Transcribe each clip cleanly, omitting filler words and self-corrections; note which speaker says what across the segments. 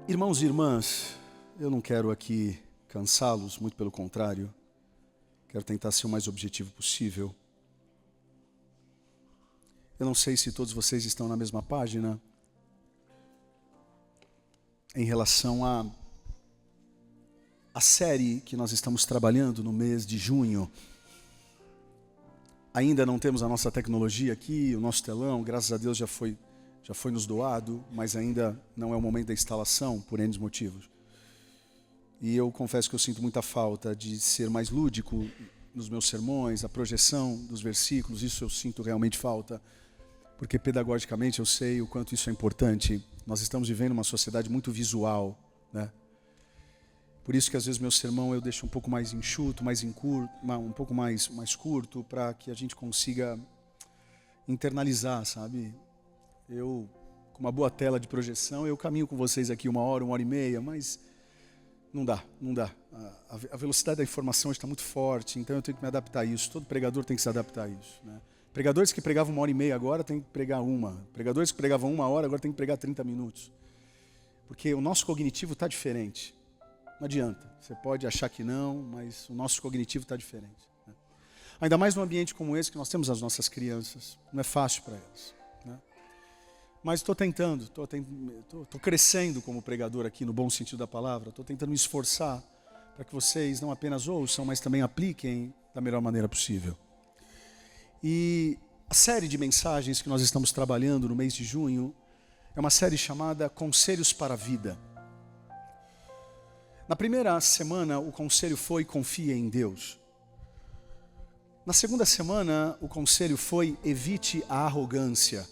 Speaker 1: Irmãos e irmãs, eu não quero aqui cansá-los, muito pelo contrário. Quero tentar ser o mais objetivo possível. Eu não sei se todos vocês estão na mesma página em relação à série que nós estamos trabalhando no mês de junho. Ainda não temos a nossa tecnologia aqui, o nosso telão, graças a Deus já foi nos doado, mas ainda não é o momento da instalação, por N motivos. E eu confesso que eu sinto muita falta de ser mais lúdico nos meus sermões, a projeção dos versículos, isso eu sinto realmente falta, porque pedagogicamente eu sei o quanto isso é importante. Nós estamos vivendo uma sociedade muito visual, né? Por isso que às vezes meu sermão eu deixo um pouco mais enxuto, um pouco mais curto, para que a gente consiga internalizar, sabe? Eu, com uma boa tela de projeção, eu caminho com vocês aqui 1 hora, 1h30, mas não dá. A velocidade da informação está muito forte, então eu tenho que me adaptar a isso. Todo pregador tem que se adaptar a isso, né? Pregadores que pregavam 1h30 agora têm que pregar 1. Pregadores que pregavam 1 hora agora têm que pregar 30 minutos. Porque o nosso cognitivo está diferente. Não adianta, você pode achar que não, mas o nosso cognitivo está diferente, né? Ainda mais num ambiente como esse que nós temos as nossas crianças. Não é fácil para elas, né? Mas estou tentando, estou crescendo como pregador aqui, no bom sentido da palavra. Estou tentando me esforçar para que vocês não apenas ouçam, mas também apliquem da melhor maneira possível. E a série de mensagens que nós estamos trabalhando no mês de junho é uma série chamada Conselhos para a Vida. Na primeira semana, o conselho foi confie em Deus. Na segunda semana, o conselho foi evite a arrogância.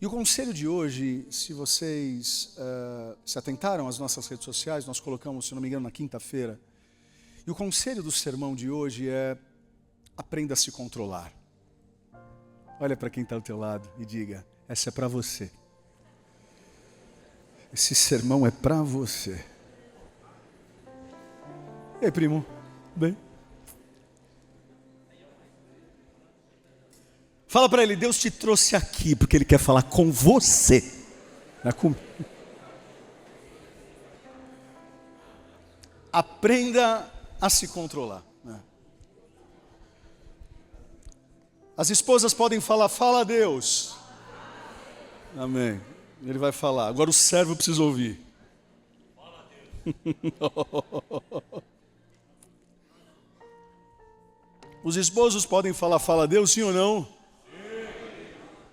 Speaker 1: E o conselho de hoje, se vocês se atentaram às nossas redes sociais, nós colocamos, se não me engano, na quinta-feira. E o conselho do sermão de hoje é: aprenda a se controlar. Olha para quem está ao teu lado e diga: essa é para você. Esse sermão é para você. E aí, primo? Bem? Fala para ele: Deus te trouxe aqui porque Ele quer falar com você. Não é comigo. Aprenda a se controlar, né? As esposas podem falar: fala a Deus. Amém. Ele vai falar. Agora o servo precisa ouvir. Fala a Deus. Os esposos podem falar: fala a Deus, sim ou não?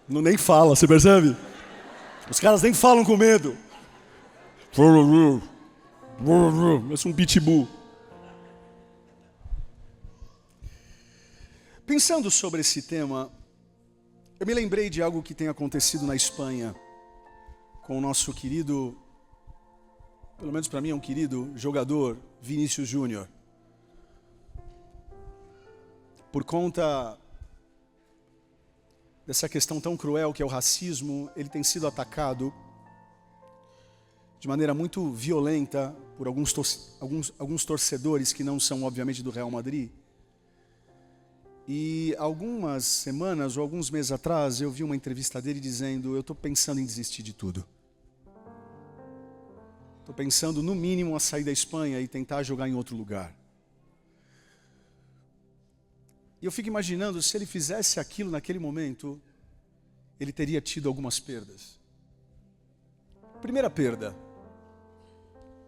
Speaker 1: Não nem fala, você percebe? Os caras nem falam com medo. Parece um pitbull. Pensando sobre esse tema, eu me lembrei de algo que tem acontecido na Espanha com o nosso querido, pelo menos para mim é um querido jogador, Vinícius Júnior. Por conta dessa questão tão cruel que é o racismo, ele tem sido atacado de maneira muito violenta por alguns torcedores que não são, obviamente, do Real Madrid. E algumas semanas ou alguns meses atrás eu vi uma entrevista dele dizendo: eu estou pensando em desistir de tudo. Estou pensando, no mínimo, a sair da Espanha e tentar jogar em outro lugar. E eu fico imaginando, se ele fizesse aquilo naquele momento, ele teria tido algumas perdas. Primeira perda: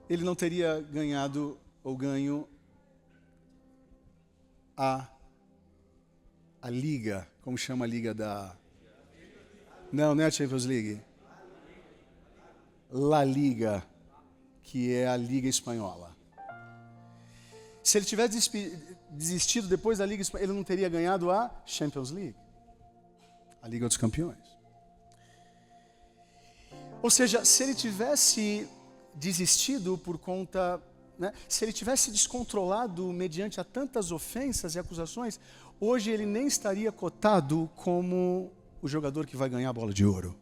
Speaker 1: ele não teria ganhado ou ganho a Liga. Como chama a Liga da... Não é a Champions League. La Liga, que é a Liga Espanhola. Se ele tivesse desistido depois da Liga Espanhola, ele não teria ganhado a Champions League, a Liga dos Campeões. Ou seja, se ele tivesse desistido por conta, né, se ele tivesse descontrolado mediante a tantas ofensas e acusações, hoje ele nem estaria cotado como o jogador que vai ganhar a bola de ouro.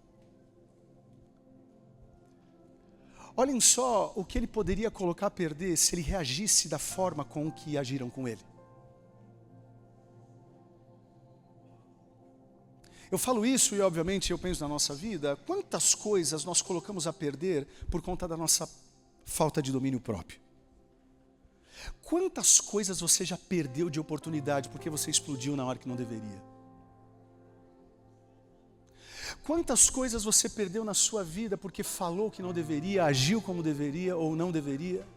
Speaker 1: Olhem só o que ele poderia colocar a perder se ele reagisse da forma com que agiram com ele. Eu falo isso e, obviamente, eu penso na nossa vida, quantas coisas nós colocamos a perder por conta da nossa falta de domínio próprio. Quantas coisas você já perdeu de oportunidade porque você explodiu na hora que não deveria? Quantas coisas você perdeu na sua vida porque falou que não deveria, agiu como deveria ou não deveria?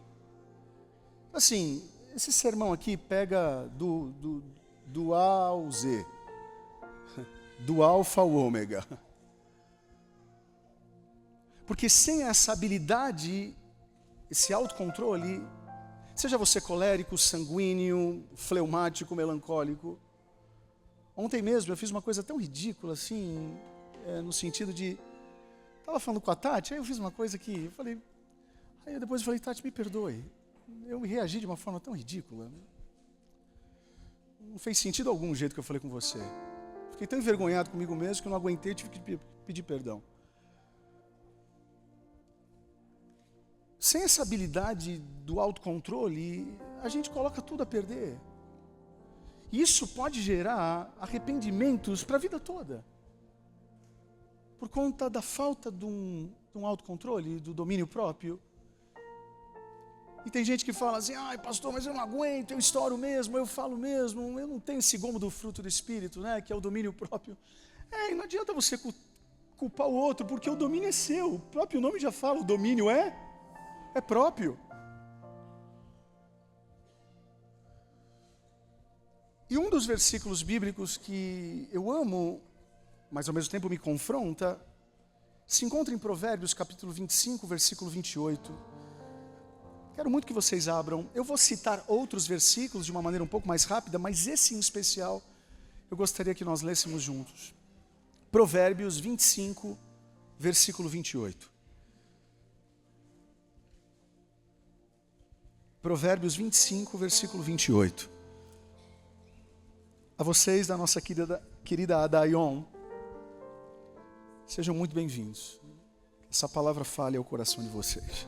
Speaker 1: Assim, esse sermão aqui pega do A ao Z. Do alfa ao ômega. Porque sem essa habilidade, esse autocontrole, seja você colérico, sanguíneo, fleumático, melancólico. Ontem mesmo eu fiz uma coisa tão ridícula assim, no sentido de, estava falando com a Tati, aí eu fiz uma coisa que, eu falei, aí depois eu falei, Tati, me perdoe, eu reagi de uma forma tão ridícula, não fez sentido algum o jeito que eu falei com você. Fiquei tão envergonhado comigo mesmo que eu não aguentei e tive que pedir perdão. Sem essa habilidade do autocontrole, a gente coloca tudo a perder. E isso pode gerar arrependimentos para a vida toda. Por conta da falta de um autocontrole, do domínio próprio. E tem gente que fala assim, ai pastor, mas eu não aguento, eu estouro mesmo, eu falo mesmo, eu não tenho esse gomo do fruto do Espírito, né, que é o domínio próprio. E não adianta você culpar o outro, porque o domínio é seu, o próprio nome já fala, o domínio é próprio. E um dos versículos bíblicos que eu amo, mas ao mesmo tempo me confronta, se encontra em Provérbios capítulo 25, versículo 28. Quero muito que vocês abram. Eu vou citar outros versículos de uma maneira um pouco mais rápida, mas esse em especial eu gostaria que nós lêssemos juntos. Provérbios 25, versículo 28. Provérbios 25, versículo 28. A vocês da nossa querida Adaion, sejam muito bem-vindos. Essa palavra fale ao coração de vocês.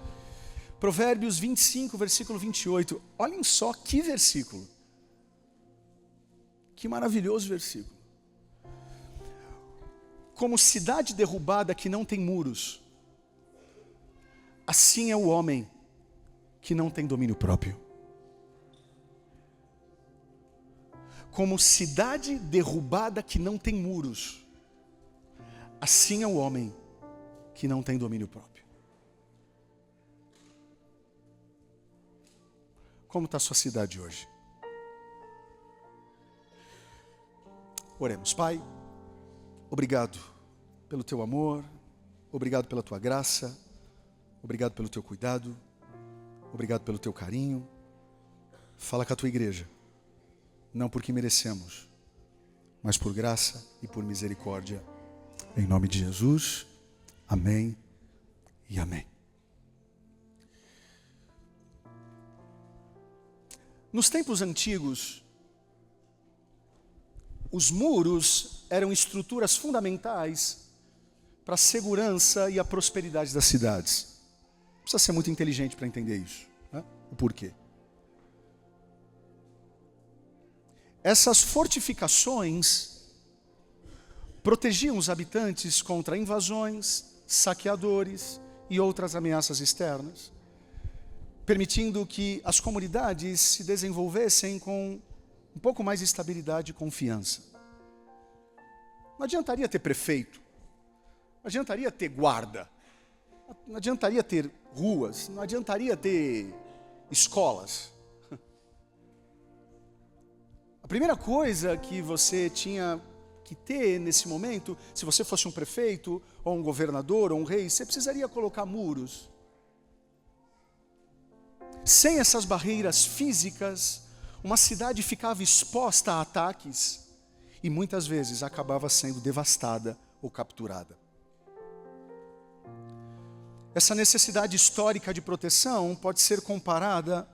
Speaker 1: Provérbios 25, versículo 28. Olhem só que versículo. Que maravilhoso versículo. Como cidade derrubada que não tem muros, assim é o homem que não tem domínio próprio. Como cidade derrubada que não tem muros, assim é o homem que não tem domínio próprio. Como está a sua cidade hoje? Oremos. Pai, obrigado pelo teu amor, obrigado pela tua graça, obrigado pelo teu cuidado, obrigado pelo teu carinho. Fala com a tua igreja, não porque merecemos, mas por graça e por misericórdia. Em nome de Jesus, amém e amém. Nos tempos antigos, os muros eram estruturas fundamentais para a segurança e a prosperidade das cidades. Não precisa ser muito inteligente para entender isso, né? O porquê. Essas fortificações protegiam os habitantes contra invasões, saqueadores e outras ameaças externas, permitindo que as comunidades se desenvolvessem com um pouco mais de estabilidade e confiança. Não adiantaria ter prefeito, não adiantaria ter guarda, não adiantaria ter ruas, não adiantaria ter escolas. A primeira coisa que você tinha que ter nesse momento, se você fosse um prefeito, ou um governador, ou um rei, você precisaria colocar muros. Sem essas barreiras físicas, uma cidade ficava exposta a ataques e muitas vezes acabava sendo devastada ou capturada. Essa necessidade histórica de proteção pode ser comparada,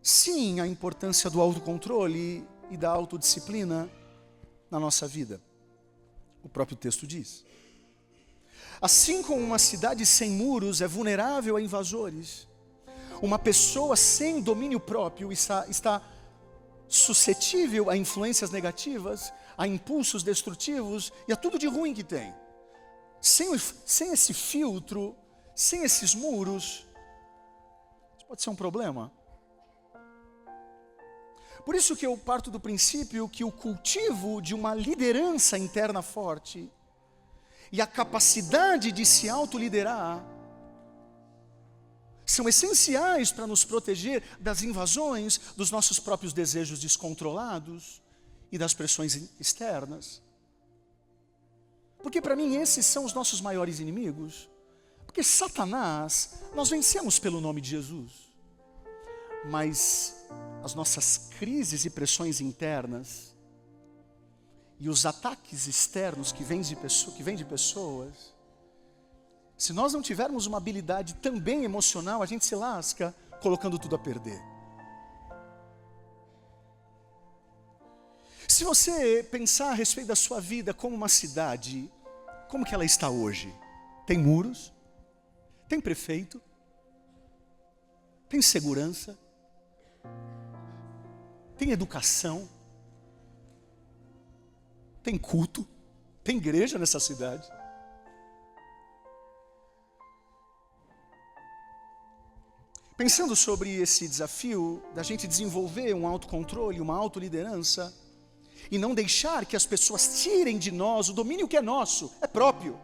Speaker 1: sim, à importância do autocontrole e da autodisciplina na nossa vida. O próprio texto diz. Assim como uma cidade sem muros é vulnerável a invasores, uma pessoa sem domínio próprio está suscetível a influências negativas, a impulsos destrutivos e a tudo de ruim que tem. Sem esse filtro, sem esses muros, isso pode ser um problema. Por isso que eu parto do princípio que o cultivo de uma liderança interna forte e a capacidade de se autoliderar são essenciais para nos proteger das invasões dos nossos próprios desejos descontrolados e das pressões externas. Porque para mim esses são os nossos maiores inimigos. Porque Satanás, nós vencemos pelo nome de Jesus. Mas as nossas crises e pressões internas e os ataques externos que vêm de pessoas, se nós não tivermos uma habilidade também emocional, a gente se lasca colocando tudo a perder. Se você pensar a respeito da sua vida como uma cidade, como que ela está hoje? Tem muros? Tem prefeito? Tem segurança? Tem educação? Tem culto? Tem igreja nessa cidade? Pensando sobre esse desafio da gente desenvolver um autocontrole, uma autoliderança, e não deixar que as pessoas tirem de nós o domínio que é nosso, é próprio.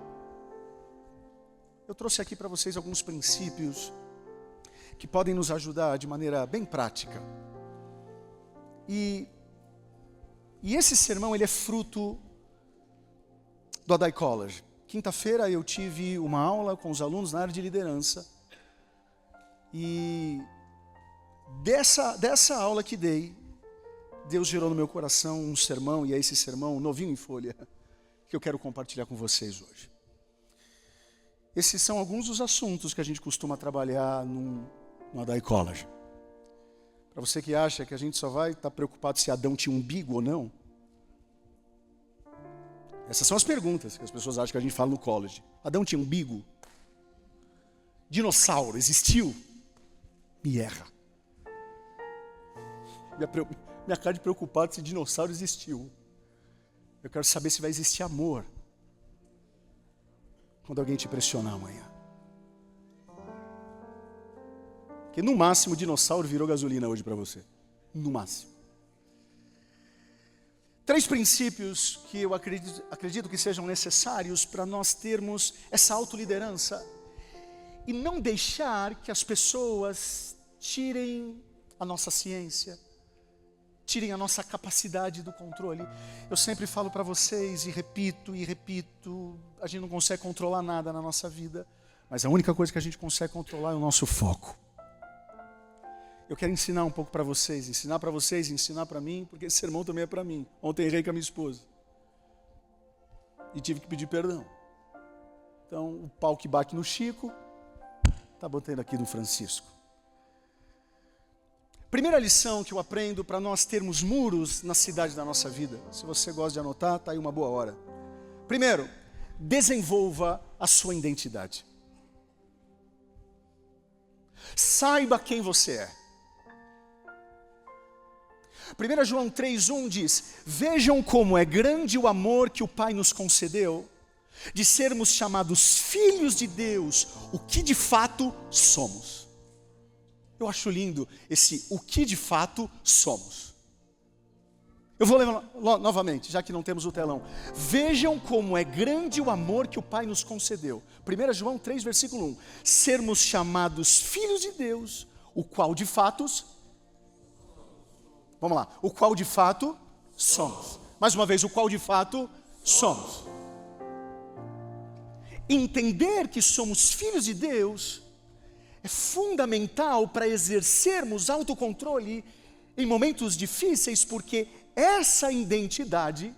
Speaker 1: Eu trouxe aqui para vocês alguns princípios que podem nos ajudar de maneira bem prática. E esse sermão ele é fruto do Adai College. Quinta-feira eu tive uma aula com os alunos na área de liderança. E dessa aula que dei, Deus gerou no meu coração um sermão, e é esse sermão, novinho em folha, que eu quero compartilhar com vocês hoje. Esses são alguns dos assuntos que a gente costuma trabalhar no Adai College. Para você que acha que a gente só vai estar preocupado se Adão tinha umbigo ou não, essas são as perguntas que as pessoas acham que a gente fala no college. Adão tinha umbigo? Dinossauro existiu? Me erra. Minha cara de preocupado se dinossauro existiu. Eu quero saber se vai existir amor quando alguém te pressionar amanhã. Porque no máximo o dinossauro virou gasolina hoje para você. No máximo. 3 princípios que eu acredito que sejam necessários para nós termos essa autoliderança e não deixar que as pessoas tirem a nossa ciência, tirem a nossa capacidade do controle. Eu sempre falo para vocês e repito, a gente não consegue controlar nada na nossa vida, mas a única coisa que a gente consegue controlar é o nosso foco. Eu quero ensinar um pouco para vocês, ensinar para mim, porque esse sermão também é para mim. Ontem errei com a minha esposa e tive que pedir perdão. Então, o pau que bate no Chico está botando aqui no Francisco. Primeira lição que eu aprendo para nós termos muros na cidade da nossa vida. Se você gosta de anotar, está aí uma boa hora. Primeiro, desenvolva a sua identidade. Saiba quem você é. 1 João 3,1 diz: vejam como é grande o amor que o Pai nos concedeu, de sermos chamados filhos de Deus, o que de fato somos. Eu acho lindo esse o que de fato somos. Eu vou ler novamente, já que não temos o telão. Vejam como é grande o amor que o Pai nos concedeu. 1 João 3, versículo 1. Sermos chamados filhos de Deus, o qual de fato... Vamos lá. O qual de fato somos. Mais uma vez, o qual de fato somos. Entender que somos filhos de Deus é fundamental para exercermos autocontrole em momentos difíceis, porque essa identidade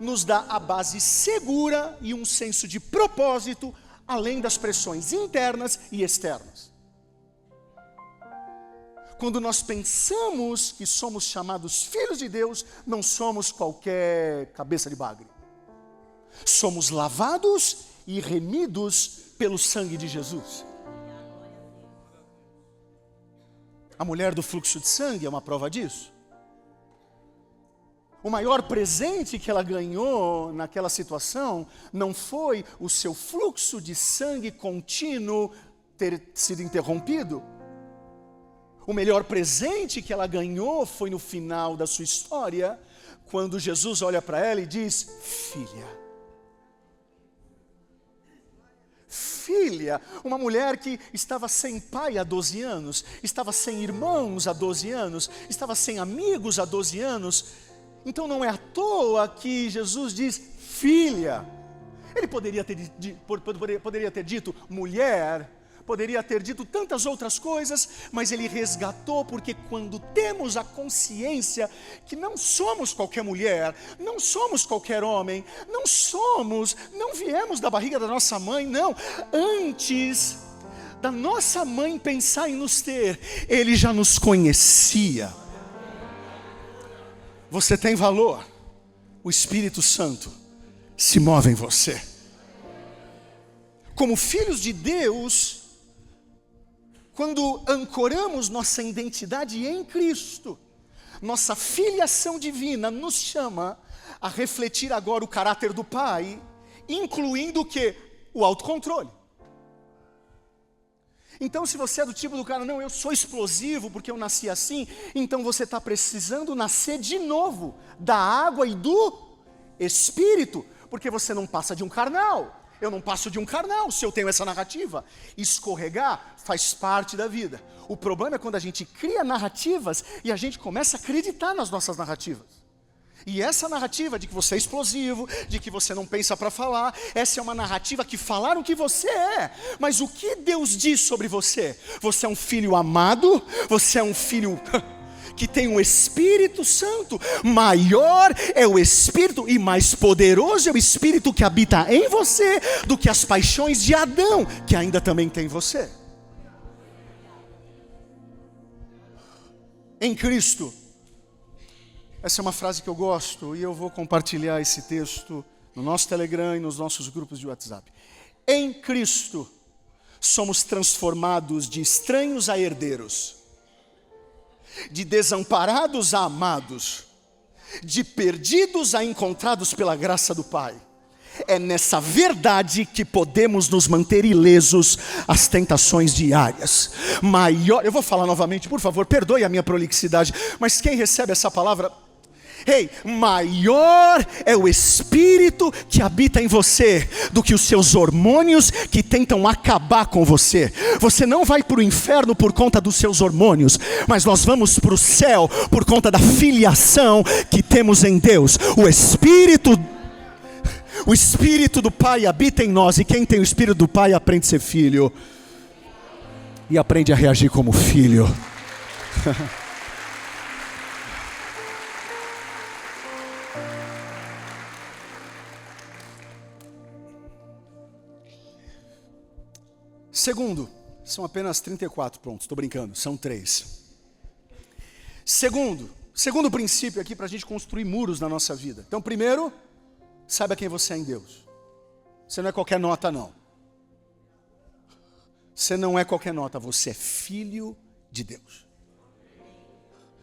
Speaker 1: nos dá a base segura e um senso de propósito, além das pressões internas e externas. Quando nós pensamos que somos chamados filhos de Deus, não somos qualquer cabeça de bagre. Somos lavados e remidos pelo sangue de Jesus. A mulher do fluxo de sangue é uma prova disso. O maior presente que ela ganhou naquela situação não foi o seu fluxo de sangue contínuo ter sido interrompido. O melhor presente que ela ganhou foi no final da sua história, quando Jesus olha para ela e diz: filha. Filha, uma mulher que estava sem pai há 12 anos, estava sem irmãos há 12 anos, estava sem amigos há 12 anos. Então não é à toa que Jesus diz filha. Ele poderia ter dito mulher, poderia ter dito tantas outras coisas, mas ele resgatou, porque quando temos a consciência que não somos qualquer mulher, não somos qualquer homem, não viemos da barriga da nossa mãe, não. Antes da nossa mãe pensar em nos ter, ele já nos conhecia. Você tem valor, o Espírito Santo se move em você. Como filhos de Deus, quando ancoramos nossa identidade em Cristo, nossa filiação divina nos chama a refletir agora o caráter do Pai, incluindo o quê? O autocontrole. Então, se você é do tipo do cara, não, eu sou explosivo porque eu nasci assim, então você está precisando nascer de novo da água e do Espírito, porque você não passa de um carnal. Eu não passo de um carnal se eu tenho essa narrativa. Escorregar faz parte da vida. O problema é quando a gente cria narrativas e a gente começa a acreditar nas nossas narrativas. E essa narrativa de que você é explosivo, de que você não pensa para falar, essa é uma narrativa que falaram que você é. Mas o que Deus diz sobre você? Você é um filho amado, você é um filho que tem um Espírito Santo. Maior é o Espírito e mais poderoso é o Espírito que habita em você do que as paixões de Adão, que ainda também tem em você. Em Cristo. Essa é uma frase que eu gosto e eu vou compartilhar esse texto no nosso Telegram e nos nossos grupos de WhatsApp. Em Cristo somos transformados de estranhos a herdeiros, de desamparados a amados, de perdidos a encontrados pela graça do Pai. É nessa verdade que podemos nos manter ilesos às tentações diárias. Eu vou falar novamente, por favor, perdoe a minha prolixidade, mas quem recebe essa palavra... maior é o Espírito que habita em você do que os seus hormônios que tentam acabar com você. Você não vai para o inferno por conta dos seus hormônios, mas nós vamos para o céu por conta da filiação que temos em Deus. O Espírito do Pai habita em nós, e quem tem o Espírito do Pai aprende a ser filho e aprende a reagir como filho. Segundo, são apenas 34, pronto, estou brincando, são 3. Segundo princípio aqui para a gente construir muros na nossa vida. Então, primeiro, saiba quem você é em Deus. Você não é qualquer nota, não. Você não é qualquer nota, você é filho de Deus.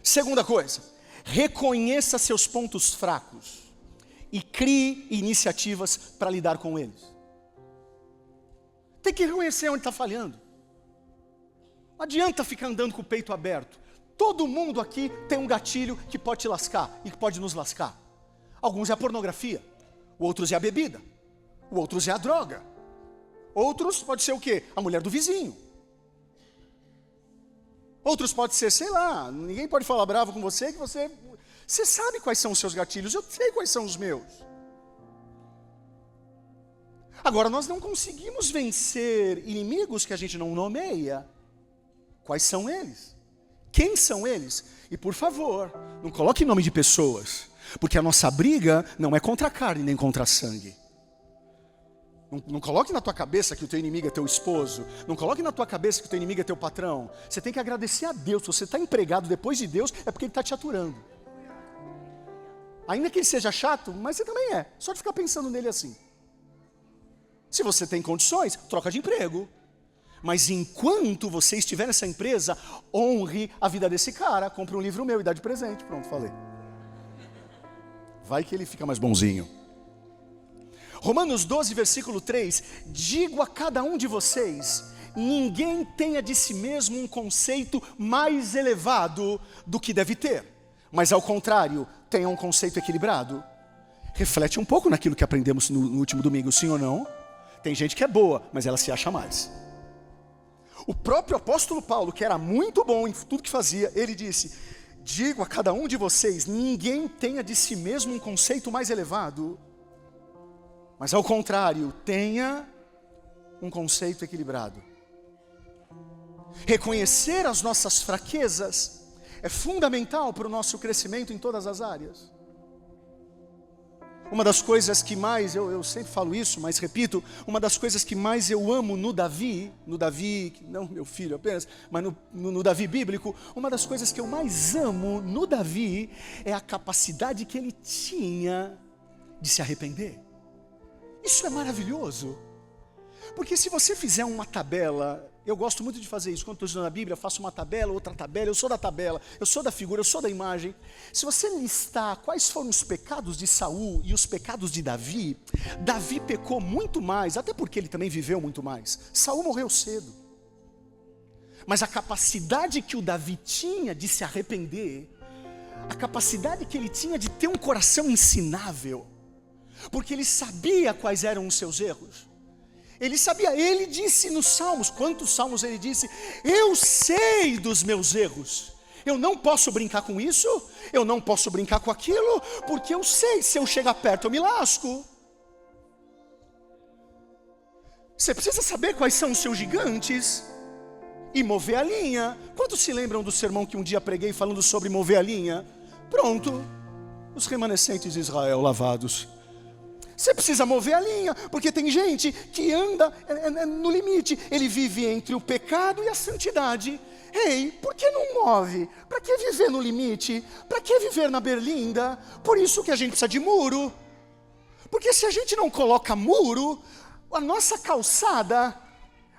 Speaker 1: Segunda coisa, reconheça seus pontos fracos e crie iniciativas para lidar com eles. Tem que reconhecer onde está falhando. Não adianta ficar andando com o peito aberto. Todo mundo aqui tem um gatilho que pode te lascar e que pode nos lascar. Alguns é a pornografia, outros é a bebida, outros é a droga. Outros pode ser o quê? A mulher do vizinho. Outros pode ser, sei lá, ninguém pode falar bravo com você, que você sabe quais são os seus gatilhos, eu sei quais são os meus. Agora, nós não conseguimos vencer inimigos que a gente não nomeia. Quais são eles? Quem são eles? E por favor, não coloque nome de pessoas, porque a nossa briga não é contra a carne nem contra a sangue. Não coloque na tua cabeça que o teu inimigo é teu esposo. Não coloque na tua cabeça que o teu inimigo é teu patrão. Você tem que agradecer a Deus. Se você está empregado depois de Deus, é porque Ele está te aturando. Ainda que ele seja chato, mas você também é. Só de ficar pensando nele assim. Se você tem condições, troca de emprego. Mas enquanto você estiver nessa empresa, honre a vida desse cara. Compre um livro meu e dá de presente. Pronto, falei. Vai que ele fica mais bonzinho. Romanos 12, versículo 3. Digo a cada um de vocês, ninguém tenha de si mesmo um conceito mais elevado do que deve ter. Mas ao contrário, tenha um conceito equilibrado. Reflete um pouco naquilo que aprendemos no último domingo, sim ou não? Tem gente que é boa, mas ela se acha mais. O próprio apóstolo Paulo, que era muito bom em tudo que fazia, ele disse, digo a cada um de vocês, ninguém tenha de si mesmo um conceito mais elevado, mas ao contrário, tenha um conceito equilibrado. Reconhecer as nossas fraquezas é fundamental para o nosso crescimento em todas as áreas. Uma das coisas que mais, eu sempre falo isso, mas repito, uma das coisas que mais eu amo no Davi, não meu filho apenas, mas no Davi bíblico, uma das coisas que eu mais amo no Davi é a capacidade que ele tinha de se arrepender. Isso é maravilhoso, porque se você fizer uma tabela, eu gosto muito de fazer isso, quando estou estudando a Bíblia, eu faço uma tabela, outra tabela, eu sou da tabela, eu sou da figura, eu sou da imagem. Se você listar quais foram os pecados de Saul e os pecados de Davi, Davi pecou muito mais, até porque ele também viveu muito mais. Saul morreu cedo. Mas a capacidade que o Davi tinha de se arrepender, a capacidade que ele tinha de ter um coração ensinável, porque ele sabia quais eram os seus erros. Ele sabia, ele disse nos Salmos, quantos Salmos ele disse? Eu sei dos meus erros, eu não posso brincar com isso, eu não posso brincar com aquilo, porque eu sei, se eu chegar perto eu me lasco. Você precisa saber quais são os seus gigantes e mover a linha. Quantos se lembram do sermão que um dia preguei falando sobre mover a linha? Pronto, os remanescentes de Israel lavados. Você precisa mover a linha, porque tem gente que anda no limite. Ele vive entre o pecado e a santidade. Ei, por que não move? Para que viver no limite? Para que viver na berlinda? Por isso que a gente precisa de muro. Porque se a gente não coloca muro, a nossa calçada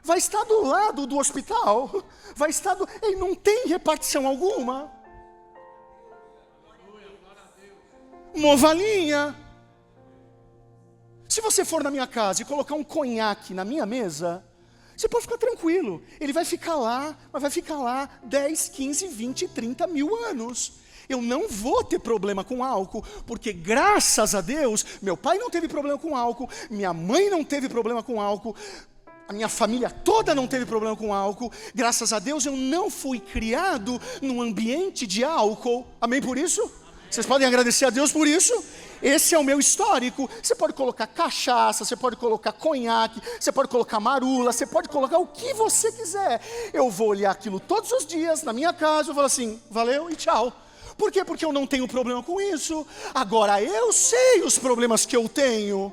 Speaker 1: vai estar do lado do hospital. Vai estar Ei, não tem repartição alguma. Mova a linha. Se você for na minha casa e colocar um conhaque na minha mesa, você pode ficar tranquilo. Ele vai ficar lá, mas vai ficar lá 10, 15, 20, 30 mil anos. Eu não vou ter problema com álcool, porque graças a Deus, meu pai não teve problema com álcool, minha mãe não teve problema com álcool, a minha família toda não teve problema com álcool. Graças a Deus eu não fui criado num ambiente de álcool. Amém por isso? Vocês podem agradecer a Deus por isso? Esse é o meu histórico. Você pode colocar cachaça, você pode colocar conhaque, você pode colocar marula, você pode colocar o que você quiser. Eu vou olhar aquilo todos os dias na minha casa, eu vou assim, valeu e tchau. Por quê? Porque eu não tenho problema com isso. Agora eu sei os problemas que eu tenho.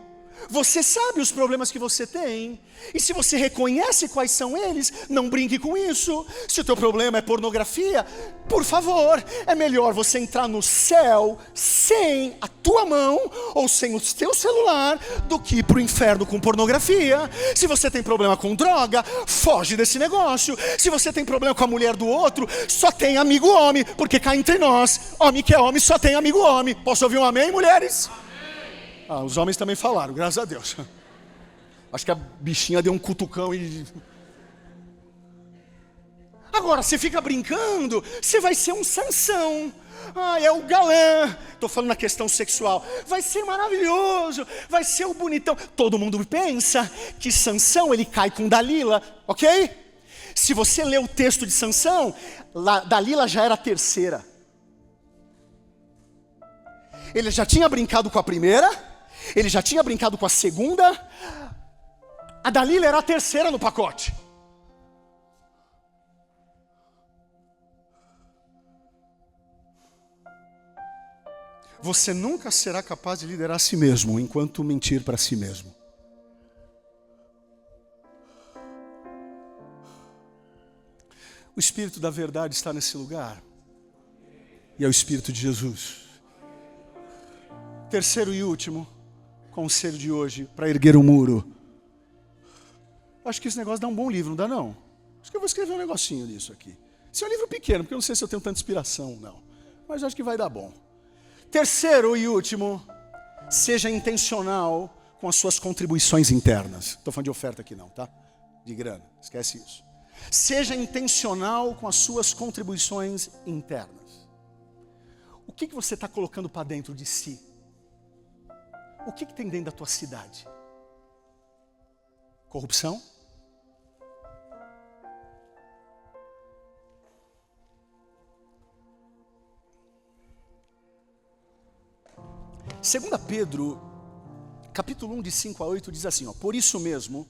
Speaker 1: Você sabe os problemas que você tem. E se você reconhece quais são eles, não brinque com isso. Se o teu problema é pornografia, por favor, é melhor você entrar no céu sem a tua mão ou sem o teu celular do que ir para o inferno com pornografia. Se você tem problema com droga, foge desse negócio. Se você tem problema com a mulher do outro, só tem amigo homem, porque cá entre nós, homem que é homem só tem amigo homem. Posso ouvir um amém, mulheres? Os homens também falaram, graças a Deus. Acho que a bichinha deu um cutucão e... Agora, você fica brincando, você vai ser um Sansão. É o galã. Estou falando na questão sexual. Vai ser maravilhoso, vai ser o bonitão. Todo mundo pensa que Sansão, ele cai com Dalila, ok? Se você ler o texto de Sansão, Dalila já era a terceira. Ele já tinha brincado com a primeira, ele já tinha brincado com a segunda, a Dalila era a terceira no pacote. Você nunca será capaz de liderar a si mesmo enquanto mentir para si mesmo. O Espírito da verdade está nesse lugar. E é o Espírito de Jesus. Terceiro e último conselho de hoje, para erguer um muro. Acho que esse negócio dá um bom livro, não dá não? Acho que eu vou escrever um negocinho disso aqui. Esse é um livro pequeno, porque eu não sei se eu tenho tanta inspiração, não. Mas acho que vai dar bom. Terceiro e último, seja intencional com as suas contribuições internas. Estou falando de oferta aqui não, tá? De grana, esquece isso. Seja intencional com as suas contribuições internas. O que você está colocando para dentro de si? O que tem dentro da tua cidade? Corrupção? Segunda Pedro, capítulo 1, de 5 a 8, diz assim, por isso mesmo,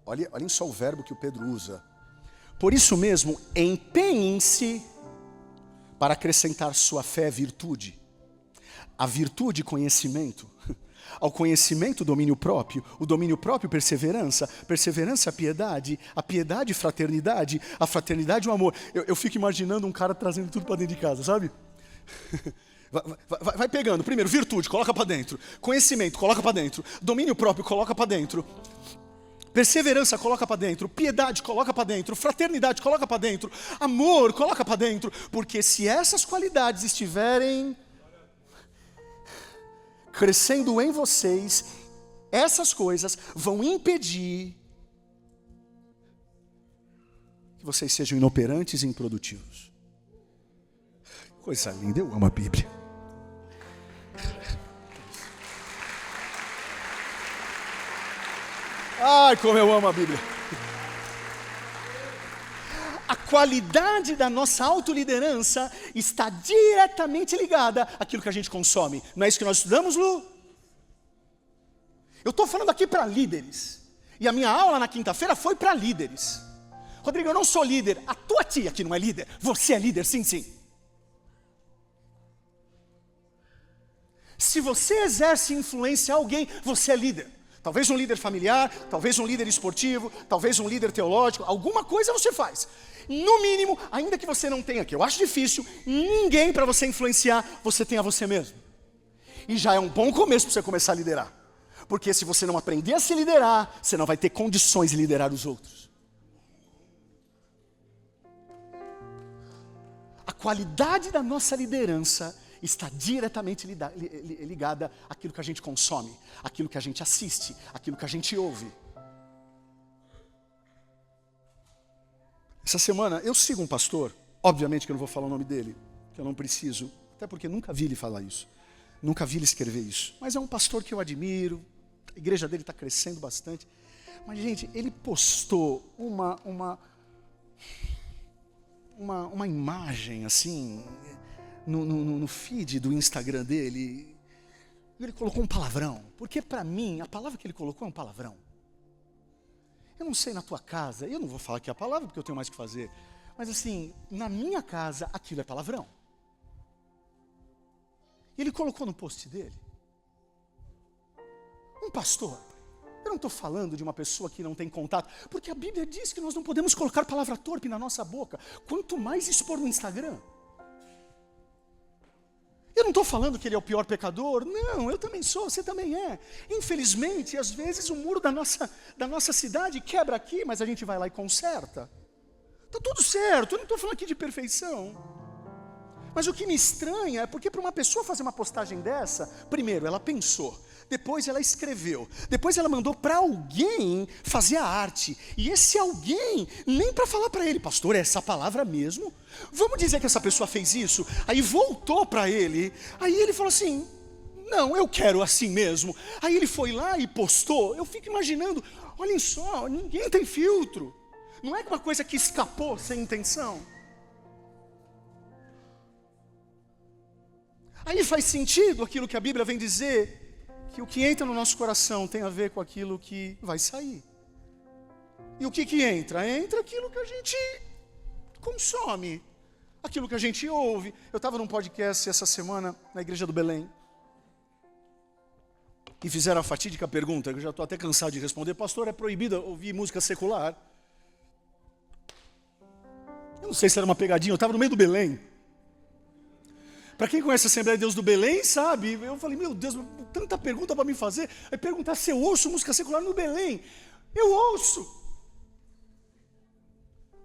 Speaker 1: olhem só o verbo que o Pedro usa. Por isso mesmo, empenhem-se para acrescentar sua fé virtude. A virtude, conhecimento. Ao conhecimento, domínio próprio. O domínio próprio, perseverança. Perseverança, a piedade, fraternidade. A fraternidade, o amor. Eu fico imaginando um cara trazendo tudo para dentro de casa, sabe? Vai pegando. Primeiro, virtude, coloca para dentro. Conhecimento, coloca para dentro. Domínio próprio, coloca para dentro. Perseverança, coloca para dentro. Piedade, coloca para dentro. Fraternidade, coloca para dentro. Amor, coloca para dentro. Porque se essas qualidades estiverem crescendo em vocês, essas coisas vão impedir que vocês sejam inoperantes e improdutivos. Coisa linda, eu amo a Bíblia. Ai, como eu amo a Bíblia. A qualidade da nossa autoliderança está diretamente ligada àquilo que a gente consome. Não é isso que nós estudamos, Lu? Eu estou falando aqui para líderes. E a minha aula na quinta-feira foi para líderes. Rodrigo, eu não sou líder. A tua tia que não é líder. Você é líder, sim, sim. Se você exerce influência a alguém, você é líder. Talvez um líder familiar, talvez um líder esportivo, talvez um líder teológico, alguma coisa você faz. No mínimo, ainda que você não tenha, que eu acho difícil, ninguém para você influenciar, você tem a você mesmo. E já é um bom começo para você começar a liderar. Porque se você não aprender a se liderar, você não vai ter condições de liderar os outros. A qualidade da nossa liderança está diretamente ligada àquilo que a gente consome, àquilo que a gente assiste, àquilo que a gente ouve. Essa semana eu sigo um pastor, obviamente que eu não vou falar o nome dele, que eu não preciso, até porque nunca vi ele falar isso, nunca vi ele escrever isso, mas é um pastor que eu admiro, a igreja dele está crescendo bastante, mas gente, ele postou uma imagem assim, no feed do Instagram dele, ele colocou um palavrão, porque para mim, a palavra que ele colocou é um palavrão. Eu não sei na tua casa, eu não vou falar aqui a palavra porque eu tenho mais o que fazer, mas assim, na minha casa, aquilo é palavrão. E ele colocou no post dele, um pastor, eu não estou falando de uma pessoa que não tem contato, porque a Bíblia diz que nós não podemos colocar palavra torpe na nossa boca, quanto mais expor no Instagram. Eu não estou falando que ele é o pior pecador, não, eu também sou, você também é. Infelizmente, às vezes o muro da nossa cidade quebra aqui, mas a gente vai lá e conserta. Está tudo certo, eu não estou falando aqui de perfeição. Mas o que me estranha é porque para uma pessoa fazer uma postagem dessa, primeiro ela pensou, depois ela escreveu, depois ela mandou para alguém fazer a arte. E esse alguém, nem para falar para ele, pastor, é essa palavra mesmo? Vamos dizer que essa pessoa fez isso, aí voltou para ele, aí ele falou assim, não, eu quero assim mesmo. Aí ele foi lá e postou, eu fico imaginando, olhem só, ninguém tem filtro. Não é uma coisa que escapou sem intenção. Aí faz sentido aquilo que a Bíblia vem dizer, que o que entra no nosso coração tem a ver com aquilo que vai sair. E o que entra? Entra aquilo que a gente consome, aquilo que a gente ouve. Eu estava num podcast essa semana na Igreja do Belém, e fizeram a fatídica pergunta, que eu já estou até cansado de responder, pastor, é proibido ouvir música secular? Eu não sei se era uma pegadinha, eu estava no meio do Belém. Para quem conhece a Assembleia de Deus do Belém, sabe, eu falei, meu Deus, tanta pergunta para me fazer, é perguntar se eu ouço música secular no Belém. Eu ouço.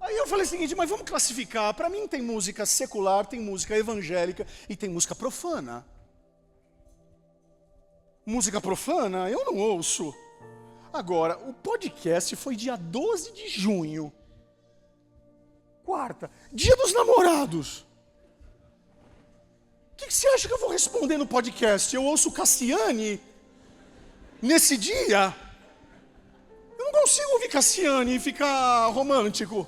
Speaker 1: Aí eu falei o seguinte, mas vamos classificar, para mim tem música secular, tem música evangélica e tem música profana. música profana, eu não ouço. Agora, o podcast foi dia 12 de junho. Quarta, dia dos namorados. O que você acha que eu vou responder no podcast? Eu ouço Cassiane nesse dia? Eu não consigo ouvir Cassiane e ficar romântico.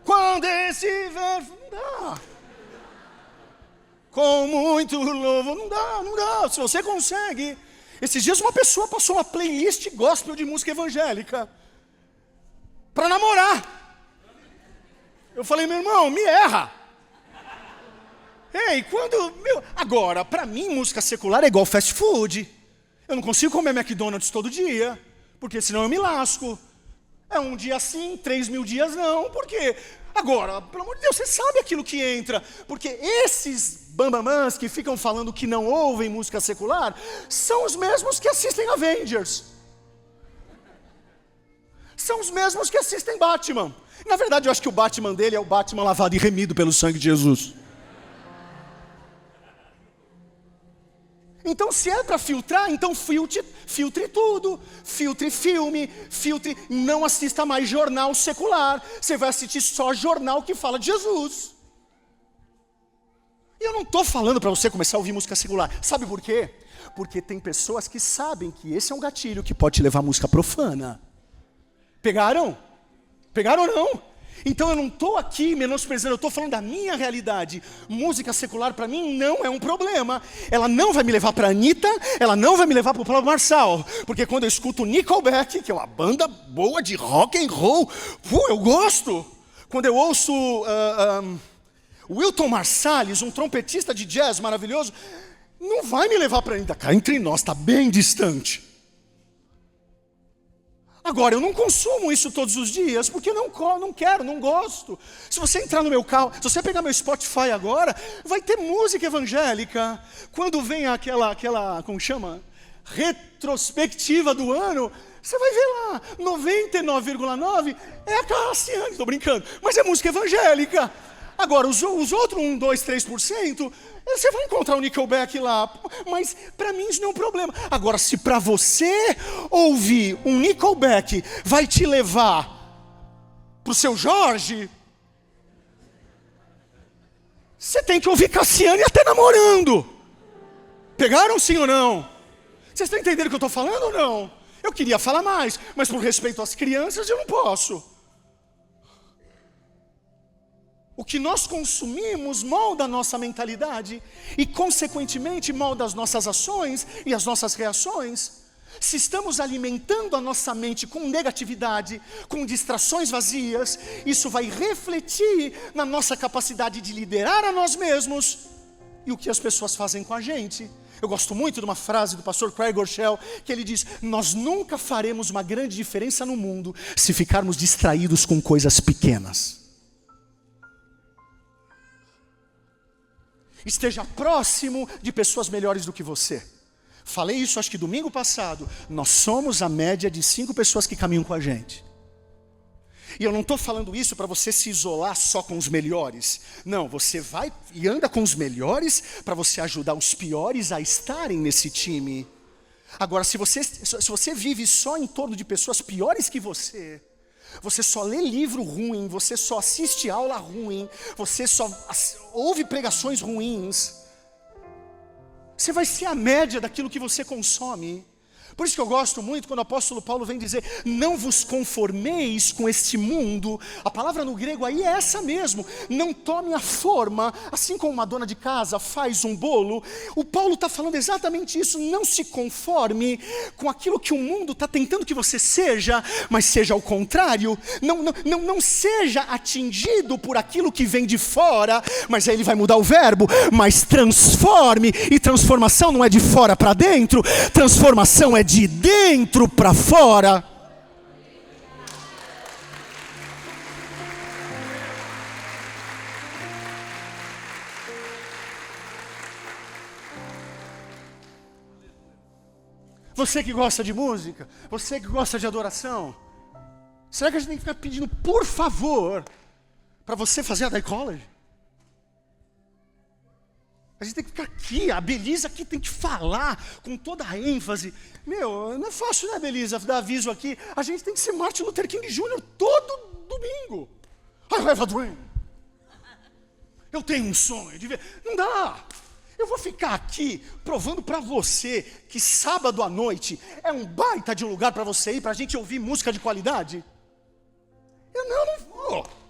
Speaker 1: Quando esse verso... Não dá. Com muito louvo, não dá. Se você consegue. Esses dias uma pessoa passou uma playlist gospel de música evangélica para namorar. Eu falei, meu irmão, me erra. Ei, agora, para mim, música secular é igual fast food. Eu não consigo comer McDonald's todo dia, porque senão eu me lasco. É um dia sim, 3.000 dias não, porque... Agora, pelo amor de Deus, você sabe aquilo que entra, porque esses bambamãs que ficam falando que não ouvem música secular, são os mesmos que assistem Avengers. São os mesmos que assistem Batman. Na verdade, eu acho que o Batman dele é o Batman lavado e remido pelo sangue de Jesus. Então, se é para filtrar, então filtre tudo. Filtre filme, não assista mais jornal secular. Você vai assistir só jornal que fala de Jesus. E eu não estou falando para você começar a ouvir música secular. Sabe por quê? Porque tem pessoas que sabem que esse é um gatilho que pode te levar a música profana. Pegaram? Pegaram ou não? Então eu não estou aqui menosprezando, eu estou falando da minha realidade. Música secular para mim não é um problema. Ela não vai me levar para a Anitta, ela não vai me levar para o Pablo Marçal. Porque quando eu escuto Nickelback, que é uma banda boa de rock and roll, eu gosto. Quando eu ouço Wynton Marsalis, um trompetista de jazz maravilhoso, não vai me levar para a Anitta. Cá entre nós, está bem distante. Agora, eu não consumo isso todos os dias, porque não quero, não gosto. Se você entrar no meu carro, se você pegar meu Spotify agora, vai ter música evangélica. Quando vem aquela, como chama? Retrospectiva do ano, você vai ver lá, 99,9% é a Cassiane, estou brincando, mas é música evangélica. Agora, os outros 1, 2, 3%, você vai encontrar o Nickelback lá, mas para mim isso não é um problema. Agora, se para você ouvir um Nickelback vai te levar para o seu Jorge, você tem que ouvir Cassiane até namorando. Pegaram sim ou não? Vocês estão entendendo o que eu estou falando ou não? Eu queria falar mais, mas por respeito às crianças eu não posso. O que nós consumimos molda a nossa mentalidade e, consequentemente, molda as nossas ações e as nossas reações. Se estamos alimentando a nossa mente com negatividade, com distrações vazias, isso vai refletir na nossa capacidade de liderar a nós mesmos e o que as pessoas fazem com a gente. Eu gosto muito de uma frase do pastor Craig Groeschel, que ele diz: nós nunca faremos uma grande diferença no mundo se ficarmos distraídos com coisas pequenas. Esteja próximo de pessoas melhores do que você. Falei isso acho que domingo passado. Nós somos a média de 5 pessoas que caminham com a gente. E eu não estou falando isso para você se isolar só com os melhores. Não, você vai e anda com os melhores para você ajudar os piores a estarem nesse time. Agora, se você vive só em torno de pessoas piores que você só lê livro ruim, você só assiste aula ruim, você só ouve pregações ruins, você vai ser a média daquilo que você consome. Por isso que eu gosto muito quando o apóstolo Paulo vem dizer: não vos conformeis com este mundo. A palavra no grego aí é essa mesmo. Não tome a forma, assim como uma dona de casa faz um bolo. O Paulo está falando exatamente isso. Não se conforme com aquilo que o mundo está tentando que você seja, mas seja ao contrário. Não seja atingido por aquilo que vem de fora, mas aí ele vai mudar o verbo, mas transforme. E transformação não é de fora para dentro, transformação é de dentro para fora. Você que gosta de música, você que gosta de adoração, será que a gente tem que ficar pedindo por favor para você fazer a Day College? A gente tem que ficar aqui, a Belisa aqui tem que falar com toda a ênfase. Meu, não é fácil, né, Belisa, dar aviso aqui. A gente tem que ser Martin Luther King Jr. todo domingo. I have a dream. Eu tenho um sonho de ver. Não dá. Eu vou ficar aqui provando para você que sábado à noite é um baita de lugar para você ir, para a gente ouvir música de qualidade. Eu não vou.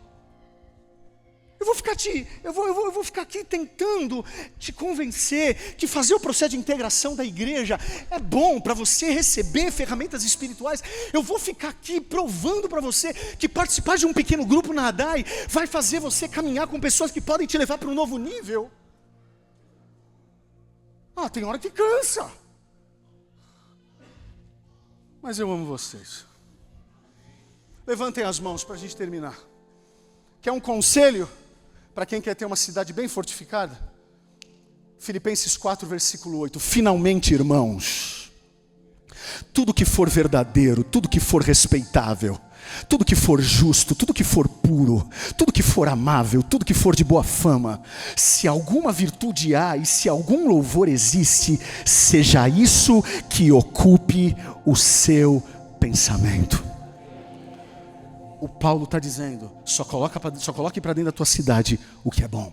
Speaker 1: Eu vou ficar aqui tentando te convencer que fazer o processo de integração da igreja é bom para você receber ferramentas espirituais. Eu vou ficar aqui provando para você que participar de um pequeno grupo na ADAI vai fazer você caminhar com pessoas que podem te levar para um novo nível. Tem hora que cansa. Mas eu amo vocês. Levantem as mãos para a gente terminar. Quer um conselho? Para quem quer ter uma cidade bem fortificada? Filipenses 4, versículo 8. Finalmente, irmãos, tudo que for verdadeiro, tudo que for respeitável, tudo que for justo, tudo que for puro, tudo que for amável, tudo que for de boa fama, se alguma virtude há e se algum louvor existe, seja isso que ocupe o seu pensamento. O Paulo está dizendo, só coloque para dentro da tua cidade o que é bom.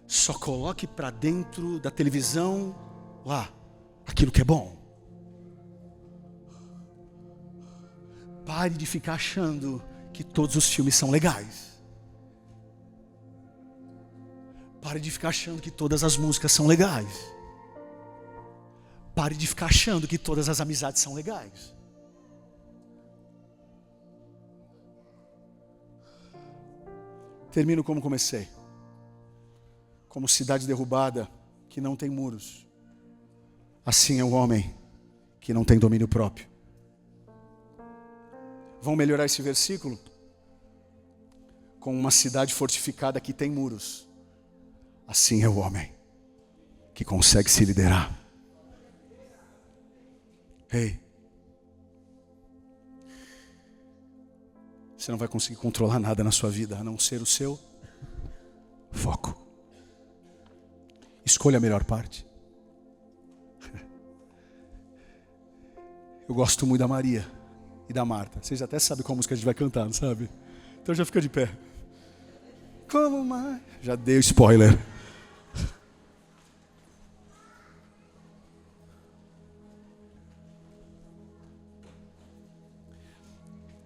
Speaker 1: Só coloque para dentro da televisão lá aquilo que é bom. Pare de ficar achando que todos os filmes são legais. Pare de ficar achando que todas as músicas são legais. Pare de ficar achando que todas as amizades são legais. Termino como comecei. Como cidade derrubada que não tem muros. Assim é o homem que não tem domínio próprio. Vão melhorar esse versículo? Com uma cidade fortificada que tem muros. Assim é o homem que consegue se liderar. Ei, você não vai conseguir controlar nada na sua vida, a não ser o seu foco. Escolha a melhor parte. Eu gosto muito da Maria e da Marta. Vocês até sabem qual música a gente vai cantar, não sabe? Então já fica de pé. Como mais? Já dei o spoiler.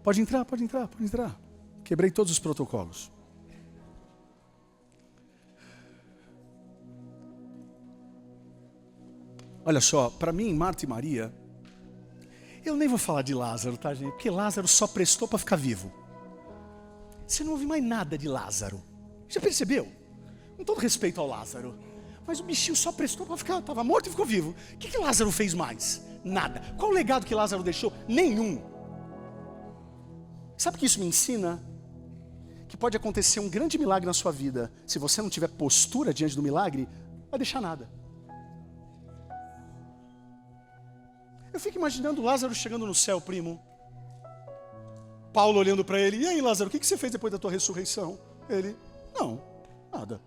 Speaker 1: Pode entrar. Quebrei todos os protocolos. Olha só, para mim, Marta e Maria, eu nem vou falar de Lázaro, tá, gente? Porque Lázaro só prestou para ficar vivo. Você não ouve mais nada de Lázaro. Já percebeu? Com todo respeito ao Lázaro. Mas o bichinho só prestou para ficar, estava morto e ficou vivo. O que Lázaro fez mais? Nada. Qual o legado que Lázaro deixou? Nenhum. Sabe o que isso me ensina? Que pode acontecer um grande milagre na sua vida. Se você não tiver postura diante do milagre, vai deixar nada. Eu fico imaginando Lázaro chegando no céu, primo. Paulo olhando para ele. E aí, Lázaro, o que você fez depois da tua ressurreição? Ele, não, nada.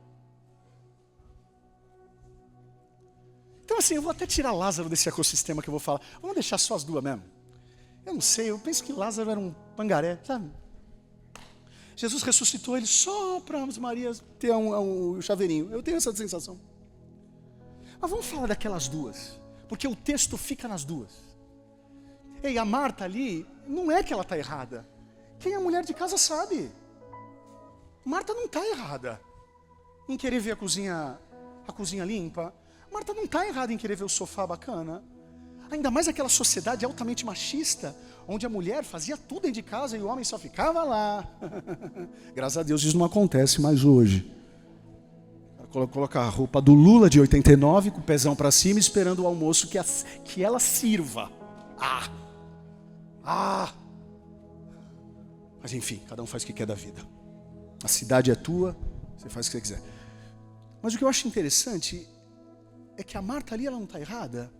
Speaker 1: Então assim, eu vou até tirar Lázaro desse ecossistema que eu vou falar. Vamos deixar só as duas mesmo. Eu não sei, eu penso que Lázaro era um pangaré, sabe? Jesus ressuscitou ele só para as Marias ter um chaveirinho. Eu tenho essa sensação. Mas vamos falar daquelas duas, porque o texto fica nas duas. Ei, a Marta ali, não é que ela está errada. Quem é mulher de casa sabe. Marta não está errada em querer ver a cozinha limpa. Marta não está errada em querer ver o sofá bacana. Ainda mais aquela sociedade altamente machista, onde a mulher fazia tudo dentro de casa e o homem só ficava lá. Graças a Deus isso não acontece mais hoje. Colocar a roupa do Lula de 89, com o pezão para cima, esperando o almoço que ela sirva. Mas enfim, cada um faz o que quer da vida. A cidade é tua, você faz o que você quiser. Mas o que eu acho interessante é que a Marta ali, ela não está errada.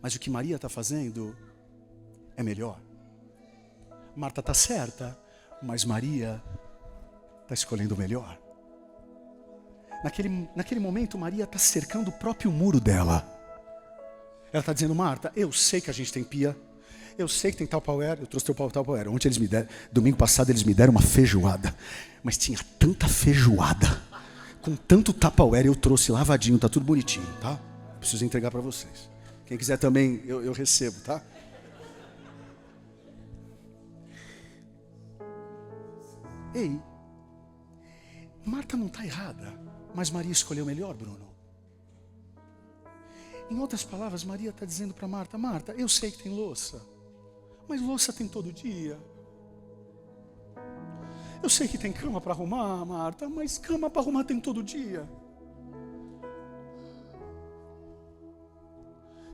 Speaker 1: Mas o que Maria está fazendo é melhor. Marta está certa, mas Maria está escolhendo o melhor. Naquele momento, Maria está cercando o próprio muro dela. Ela está dizendo: Marta, eu sei que a gente tem pia, eu sei que tem Tupperware, eu trouxe teu Tupperware. Ontem eles me deram, domingo passado eles me deram uma feijoada, mas tinha tanta feijoada, com tanto Tupperware, eu trouxe lavadinho, tá tudo bonitinho, tá? Preciso entregar para vocês. Quem quiser também, eu recebo, tá? Ei, Marta não está errada, mas Maria escolheu melhor, Bruno. Em outras palavras, Maria está dizendo para Marta: Marta, eu sei que tem louça, mas louça tem todo dia. Eu sei que tem cama para arrumar, Marta, mas cama para arrumar tem todo dia.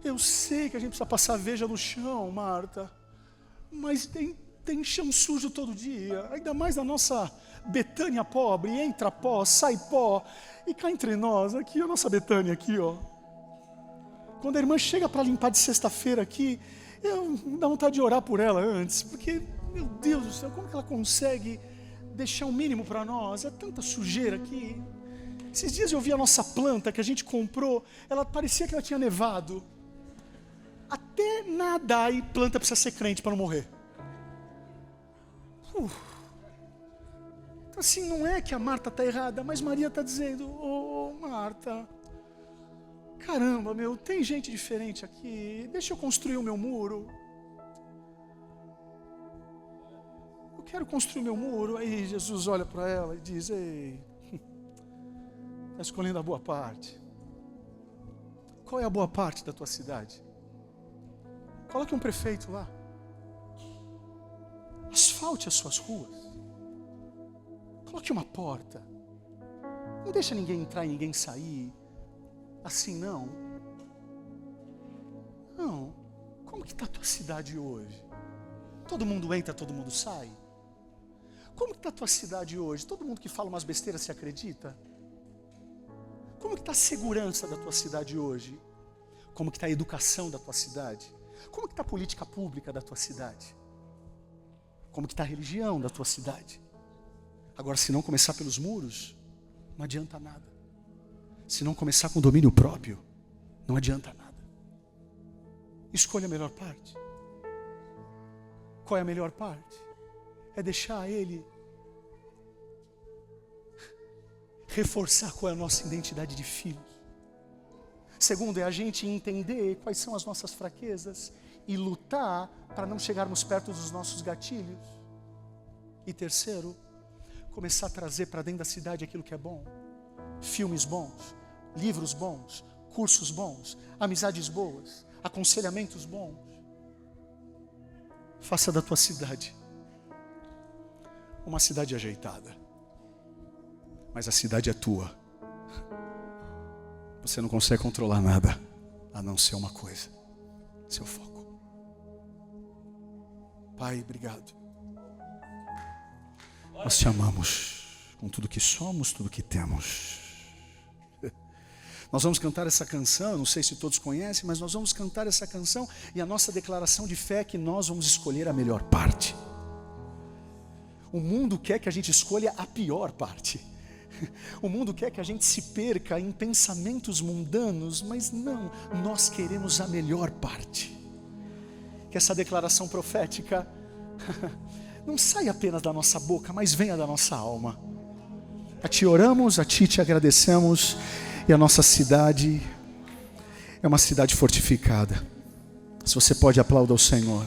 Speaker 1: Eu sei que a gente precisa passar veja no chão, Marta, mas tem chão sujo todo dia, ainda mais na nossa Betânia pobre, entra pó, sai pó, e cá entre nós, aqui a nossa Betânia aqui, ó. Quando a irmã chega para limpar de sexta-feira aqui, eu dá vontade de orar por ela antes, porque, meu Deus do céu, como que ela consegue deixar o mínimo para nós? É tanta sujeira aqui. Esses dias eu vi a nossa planta que a gente comprou, ela parecia que ela tinha nevado. Até nadar e planta precisa ser crente para não morrer. Então assim, não é que a Marta está errada, mas Maria está dizendo: ô Marta, caramba, tem gente diferente aqui, deixa eu construir o meu muro. Eu quero construir o meu muro. Aí Jesus olha para ela e diz: ei, está escolhendo a boa parte. Qual é a boa parte da tua cidade? Coloque um prefeito lá. Asfalte as suas ruas. Coloque uma porta. Não deixa ninguém entrar e ninguém sair. Assim não. Não. Como que está a tua cidade hoje? Todo mundo entra, todo mundo sai? Como que está a tua cidade hoje? Todo mundo que fala umas besteiras se acredita? Como que está a segurança da tua cidade hoje? Como que está a educação da tua cidade? Como que está a política pública da tua cidade? Como que está a religião da tua cidade? Agora, se não começar pelos muros, não adianta nada. Se não começar com domínio próprio, não adianta nada. Escolha a melhor parte. Qual é a melhor parte? É deixar Ele reforçar qual é a nossa identidade de filhos. Segundo, é a gente entender quais são as nossas fraquezas e lutar para não chegarmos perto dos nossos gatilhos. E terceiro, começar a trazer para dentro da cidade aquilo que é bom. Filmes bons, livros bons, cursos bons, amizades boas, aconselhamentos bons. Faça da tua cidade uma cidade ajeitada. Mas a cidade é tua. Você não consegue controlar nada, a não ser uma coisa: seu foco. Pai, obrigado. Nós te amamos com tudo que somos, tudo que temos. Nós vamos cantar essa canção, não sei se todos conhecem, mas nós vamos cantar essa canção e a nossa declaração de fé é que nós vamos escolher a melhor parte. O mundo quer que a gente escolha a pior parte. O mundo quer que a gente se perca em pensamentos mundanos, mas não, nós queremos a melhor parte. Que essa declaração profética não saia apenas da nossa boca, mas venha da nossa alma. A Ti oramos, a Ti te agradecemos, e a nossa cidade é uma cidade fortificada. Se você pode, aplauda o Senhor.